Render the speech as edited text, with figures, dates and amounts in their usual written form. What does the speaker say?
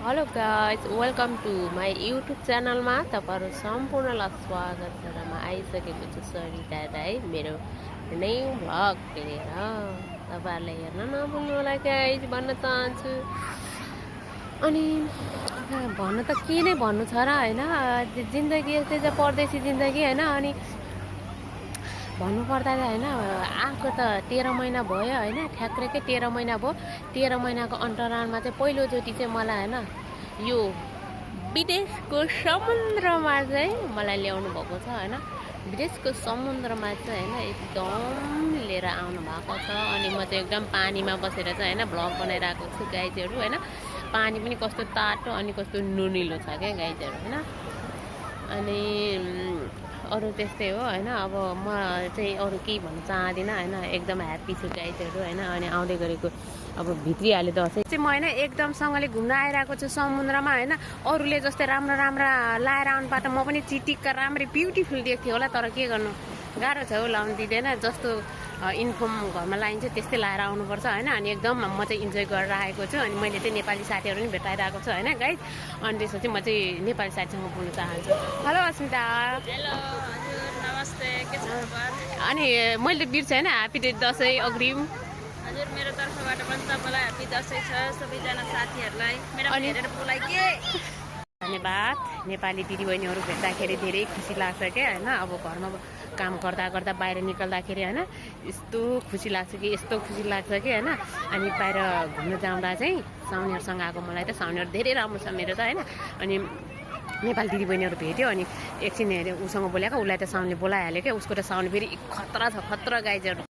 Hello guys welcome to my YouTube च्यानलमा तपाईँहरू सम्पूर्णलाई स्वागत छ र म आइसकेको छु सरिता राई मेरो नै भ्लग हेरेर तपाईँहरूलाई हेर्न नभुल्नु होला गाइज भन्न चाहन्छु। अनि भन्नु त के नै भन्नु छ र होइन, जिन्दगी यस्तै छ परदेशी जिन्दगी होइन। अनि भन्नुपर्दा त होइन आएको त 13 महिना भयो होइन, ठ्याक्कै 13 महिना भयो। 13 महिनाको अन्तरालमा चाहिँ पहिलोचोटि चाहिँ मलाई होइन यो विदेशको समुद्रमा चाहिँ मलाई ल्याउनु भएको छ होइन। विदेशको समुद्रमा चाहिँ होइन एकदम लिएर आउनु भएको छ। अनि म चाहिँ एकदम पानीमा बसेर चाहिँ होइन भ्लग बनाइरहेको छु गाइजहरू होइन। पानी पनि कस्तो तातो अनि कस्तो नुनिलो छ क्या गाइजहरू होइन। अनि अरू त्यस्तै हो होइन। अब म चाहिँ अरू केही भन्न चाहदिनँ होइन, एकदम ह्याप्पी छु गाइजहरू होइन। अनि आउँदै गरेको अब भित्रिहाल्यो दसैँ चाहिँ म होइन एकदमसँगले घुम्न आइरहेको छु समुद्रमा होइन। अरूले जस्तै राम्रा राम्रा लाएर आउनुपर्दा म पनि चिटिक्क राम्रै ब्युटिफुल देख्थेँ होला, तर के गर्नु गाह्रो छ हौ, लाउनु दिँदैन। जस्तो इन्फर्म घरमा लाइन्छ त्यस्तै लाएर आउनुपर्छ होइन। अनि एकदम म चाहिँ इन्जोय गरेर आएको छु। अनि मैले चाहिँ नेपाली साथीहरू पनि भेटाइरहेको छु होइन गाइज। अनि त्यसपछि म चाहिँ नेपाली साथीसँग बोल्न चाहन्छु। हेलो अस्मिता। हेलो हजुर, नमस्ते, के छ खबर? अनि मैले बिर्सेँ होइन, ह्याप्पी दसैँ अग्रिम। हजुर, मेरो तर्फबाट पनि तपाईँलाई ह्याप्पी दसैँ छ, सबैजना साथीहरूलाई मेरो हेरेर बोलाइ के धन्यवाद। नेपाली दिदीबहिनीहरू भेट्दाखेरि धेरै खुसी लाग्छ क्या होइन। अब घरमा काम गर्दा गर्दा बाहिर निकल्दाखेरि होइन यस्तो खुसी लाग्छ कि यस्तो खुसी लाग्छ कि होइन। अनि बाहिर घुम्न जाँदा चाहिँ साउनीहरूसँग आएको, मलाई त साउनीहरू धेरै राम्रो छ मेरो त होइन। अनि नेपाली दिदीबहिनीहरू भेट्यो अनि एकछिन हेऱ्यो उसँग बोलाएको, उसलाई त साउनले बोलाइहाल्यो क्या। उसको त साउन्ड फेरि खतरा छ, खतरा गाइजहरू।